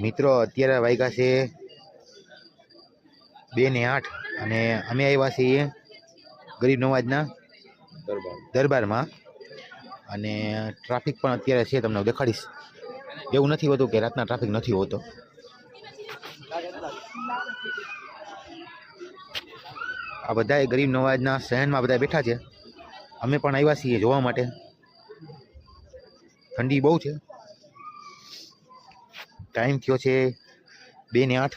મિત્રો અત્યારે વાગ્યા છે 2:08 અને અમે આવ્યા છીએ ગરીબ નવાજના દરબારમાં. અને ટ્રાફિક પણ અત્યારે છે, તમને દેખાડીશ. એવું નથી હોતું કે રાતના ટ્રાફિક નથી હોતો. આ બધા ગરીબ નવાજના શહેરમાં બધા બેઠા છે. અમે પણ આવ્યા છીએ જોવા માટે. ઠંડી બહુ છે. ટાઈમ થયો છે 2:08.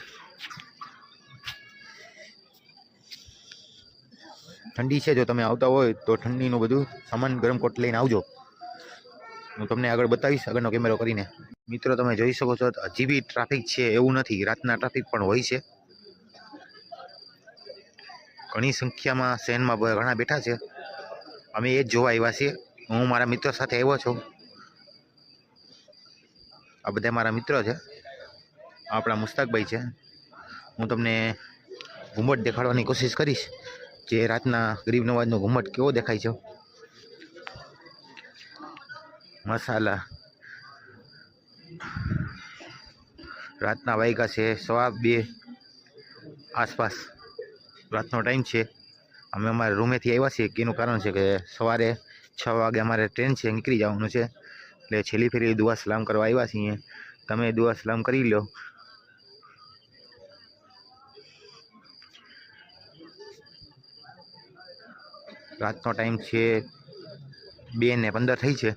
ઠંડી છે. જો તમે આવતા હોય તો ઠંડીનું બધું સામાન ગરમ કોટ લઈને આવજો. હું તમને આગળ બતાવીશ આગળનો કેમેરો કરીને. મિત્રો તમે જોઈ શકો છો હજી બી ટ્રાફિક છે એવું નથી. રાતના ટ્રાફિક પણ હોય છે. ઘણી સંખ્યામાં શહેરમાં ઘણા બેઠા છે. અમે એ જ જોવા આવ્યા છીએ. હું મારા મિત્રો સાથે આવ્યો છું. આ બધા મારા મિત્રો છે. આપણા મુસ્તાકભાઈ છે. હું તમને ઘુમ્મટ દેખાડવાની કોશિશ કરીશ જે રાતના ગરીબ નવાજનો ઘુમ્મટ કેવો દેખાય છે. મસાલા રાતના વાગ્યા છે 2:15 આસપાસ. રાતનો ટાઈમ છે. અમે અમારા રૂમેથી આવ્યા છીએ. એનું કારણ છે કે સવારે 6 વાગે અમારે ટ્રેન છે, નીકળી જવાનું છે. એટલે છેલ્લી ફેરી દુઆ સલામ કરવા આવ્યા છીએ. તમે દુઆ સલામ કરી લો. રાતનો ટાઈમ છે 2:15 થઈ છે.